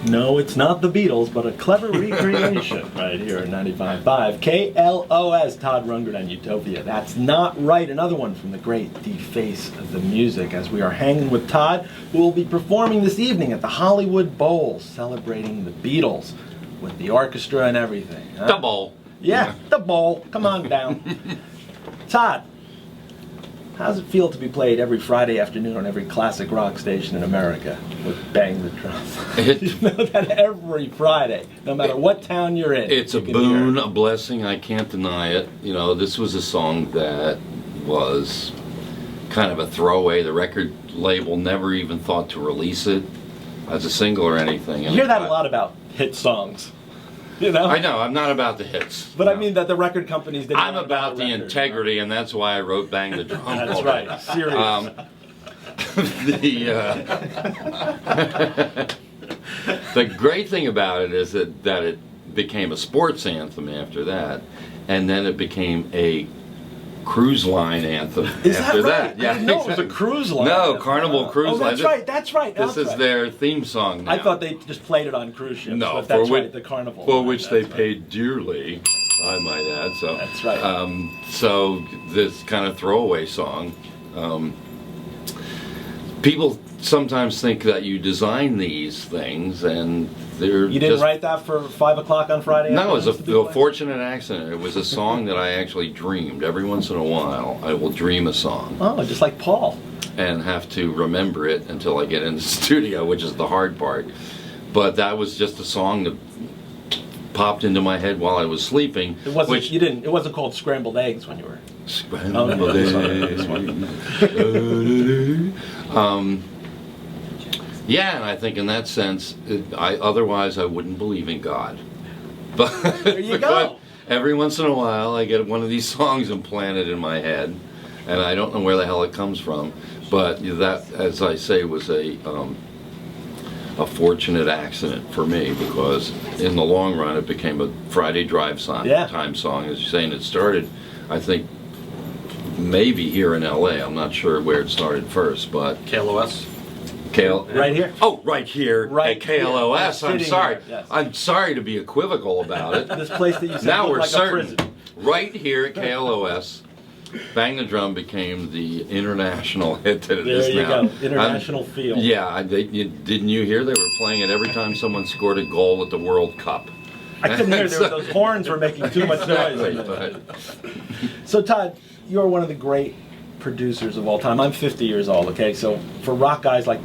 No, it's not the Beatles, but a clever recreation right here at 95.5. KLOS, Todd Rundgren and Utopia. That's not right. Another one from the great Deface of the music, as we are hanging with Todd, who will be performing this evening at the Hollywood Bowl, celebrating the Beatles with the orchestra and everything. Huh? The Bowl. Yeah, the Bowl. Come on down. Todd, how does it feel to be played every Friday afternoon on every classic rock station in America with Bang the Drum? You know that every Friday, no matter what town you're in. It's a boon, a blessing, I can't deny it. You know, this was a song that was kind of a throwaway. The record label never even thought to release it as a single or anything. You hear that a lot about hit songs. You know? I know, I'm not about the hits. But no. I mean that the record companies didn't. I'm about the integrity, and that's why I wrote Bang the Drum. That's right, Sirius. The great thing about it is that it became a sports anthem after that, and then it became a cruise line anthem after that. Yeah, no, it was a cruise line. No, Carnival Cruise Line. That's right. This is their theme song now. I thought they just played it on cruise ships. No, but that's right, the Carnival. For which they paid dearly, I might add. So that's right. So this kind of throwaway song. People sometimes think that you design these things and they're You didn't write that for 5 o'clock on Friday? No, it was a fortunate accident. It was a song that I actually dreamed. Every once in a while, I will dream a song. Oh, just like Paul. And have to remember it until I get in the studio, which is the hard part. But that was just a song that popped into my head while I was sleeping. It wasn't. It wasn't called Scrambled Eggs when you were. Scrambled Eggs. Yeah, and I think in that sense, otherwise I wouldn't believe in God. But there you go. Every once in a while, I get one of these songs implanted in my head, and I don't know where the hell it comes from. But that, as I say, was a fortunate accident for me, because in the long run, it became a Friday drive time song, as you're saying. It started, I think, maybe here in L.A. I'm not sure where it started first, but KLOS. Right here. Oh, right here right at KLOS. Here. I'm sorry. Here, yes. I'm sorry to be equivocal about it. This place that you said now looked we're like certain. a prison. Right here at KLOS, Bang the Drum became the international hit that it is now. There you go. International feel. Yeah. Didn't you hear they were playing it every time someone scored a goal at the World Cup? I couldn't hear. Those horns were making too much noise. So, Todd, you're one of the great producers of all time. I'm 50 years old, okay? So for rock guys like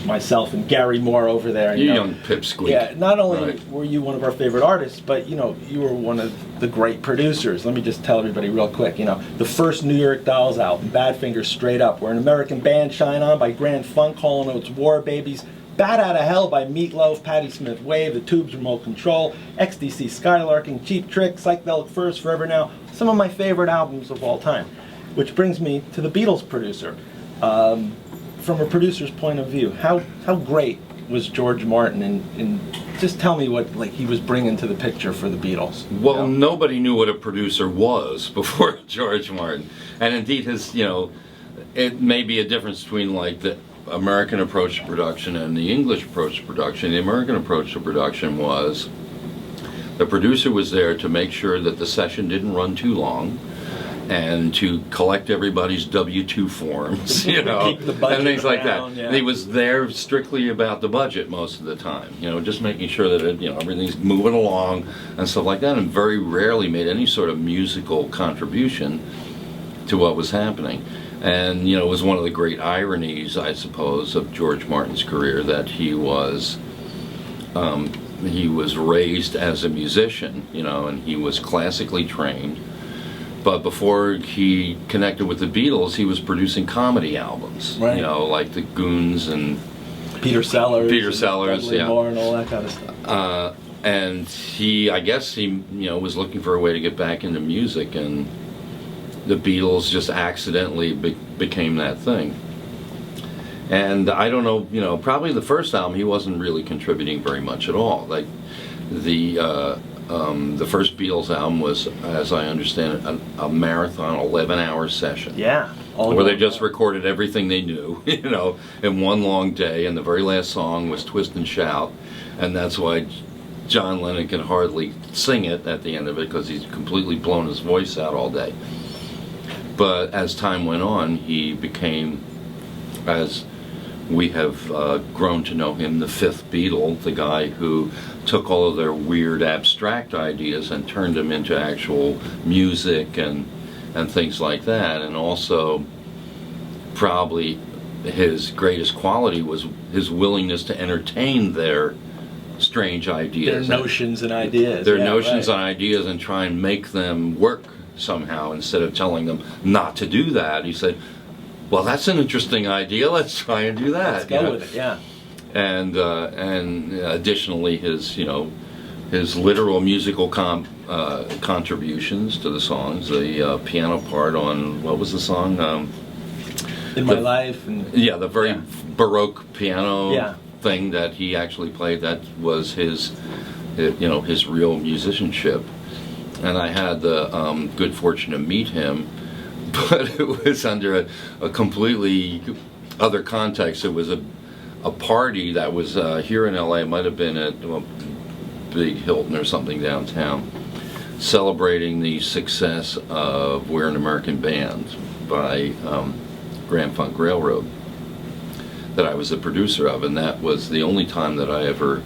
myself and Gary Moore over there, you young pipsqueak. Yeah, not only were you one of our favorite artists, but you were one of the great producers. Let me just tell everybody real quick, the first New York Dolls album, Badfinger Straight Up, We're an American Band, Shine On by Grand Funk, Hall & Oates, War Babies, Bat Out of Hell by Meatloaf, Patti Smith, Wave, The Tubes, Remote Control, XTC, Skylarking, Cheap Trick, Psychedelic Furs, Forever Now, some of my favorite albums of all time. Which brings me to the Beatles producer. From a producer's point of view, how great was George Martin, and just tell me what he was bringing to the picture for the Beatles. Well, nobody knew what a producer was before George Martin, and indeed it may be a difference between the American approach to production and the English approach to production. The American approach to production was the producer was there to make sure that the session didn't run too long, and to collect everybody's W-2 forms, Keep the budget and things like down, that. Yeah. He was there strictly about the budget most of the time, just making sure that everything's moving along and stuff like that, and very rarely made any sort of musical contribution to what was happening. And it was one of the great ironies, I suppose, of George Martin's career that he was raised as a musician, and he was classically trained. But before he connected with the Beatles, he was producing comedy albums, right. Like the Goons and Peter Sellers, yeah, Moore and all that kind of stuff. And I guess he was looking for a way to get back into music, and the Beatles just accidentally became that thing. And I don't know, probably the first album he wasn't really contributing very much at all. Like the first Beatles album was, as I understand it, a marathon 11-hour session. Yeah. where they just recorded everything they knew, in one long day, and the very last song was Twist and Shout, and that's why John Lennon can hardly sing it at the end of it, because he's completely blown his voice out all day. But as time went on, he became, as we have grown to know him, the fifth Beatle, the guy who took all of their weird abstract ideas and turned them into actual music and things like that. And also, probably his greatest quality was his willingness to entertain their strange ideas. Their notions and ideas. Their notions and ideas, and try and make them work somehow, instead of telling them not to do that. He said, well, that's an interesting idea, let's try and do that. Let's go with it, yeah. And additionally, his literal musical contributions to the songs, the piano part on, what was the song? In My Life. And, the very Baroque piano thing that he actually played, that was his real musicianship. And I had the good fortune to meet him, but it was under a completely other context. It was a party that was here in LA, it might have been at Big Hilton or something downtown, celebrating the success of We're an American Band by Grand Funk Railroad, that I was the producer of, and that was the only time that I ever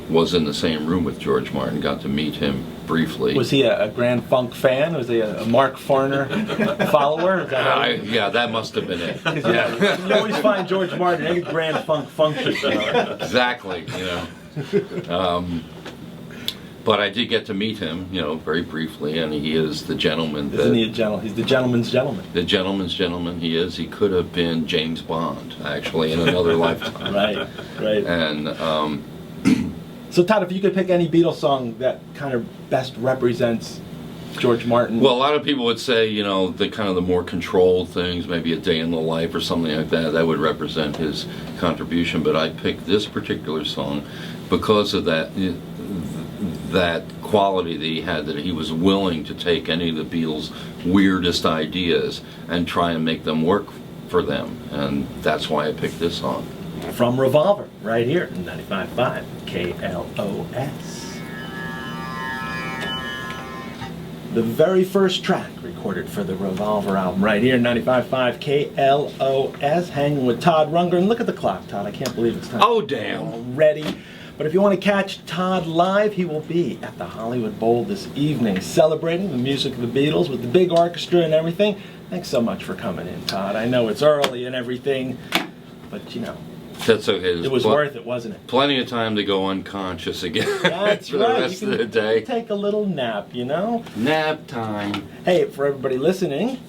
was in the same room with George Martin, got to meet him briefly. Was he a Grand Funk fan? Was he a Mark Farner follower? Is that yeah, that must have been it. Yeah. You always find George Martin at a Grand Funk function. Exactly, but I did get to meet him, very briefly, and he is the gentleman. Isn't he a gentleman? He's the gentleman's gentleman. The gentleman's gentleman he is. He could have been James Bond, actually, in another lifetime. Right. And so, Todd, if you could pick any Beatles song that kind of best represents George Martin. Well, a lot of people would say, the kind of the more controlled things, maybe A Day in the Life or something like that, that would represent his contribution. But I picked this particular song because of that quality that he had, that he was willing to take any of the Beatles' weirdest ideas and try and make them work for them. And that's why I picked this song. From Revolver, right here, 95.5 KLOS. The very first track recorded for the Revolver album, right here, 95.5 KLOS. Hanging with Todd Rundgren. Look at the clock, Todd. I can't believe it's time. Oh, damn. Already. But if you want to catch Todd live, he will be at the Hollywood Bowl this evening, celebrating the music of the Beatles with the big orchestra and everything. Thanks so much for coming in, Todd. I know it's early and everything, but that's okay. It was worth it, wasn't it? Plenty of time to go unconscious again. That's for right. the rest of the day. Take a little nap, Nap time. Hey, for everybody listening,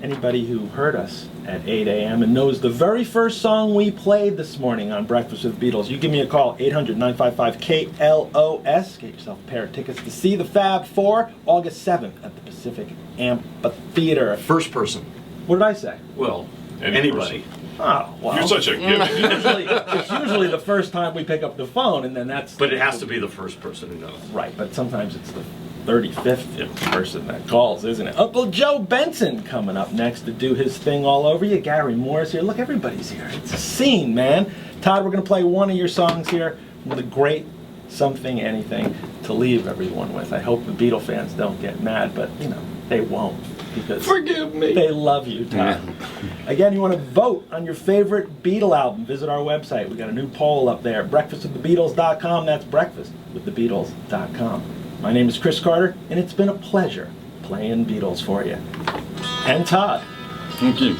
anybody who heard us at 8 a.m. and knows the very first song we played this morning on Breakfast with the Beatles, you give me a call, 800-955-KLOS. Get yourself a pair of tickets to see the Fab Four, August 7th at the Pacific Amphitheater. First person. What did I say? Well, Anybody. person. Oh, well. You're such a giving. It's usually the first time we pick up the phone, and then that's... But it has to be the first person who knows. Right, but sometimes it's the 35th person that calls, isn't it? Uncle Joe Benson coming up next to do his thing all over you. Gary Moore's here. Look, everybody's here. It's a scene, man. Todd, we're going to play one of your songs here with a great Something Anything to leave everyone with. I hope the Beatle fans don't get mad, but, they won't. Because forgive me. They love you, Todd. Again, you want to vote on your favorite Beatle album, visit our website. We got a new poll up there, breakfastwiththebeatles.com. That's breakfastwiththebeatles.com. My name is Chris Carter, and it's been a pleasure playing Beatles for you. And Todd. Thank you.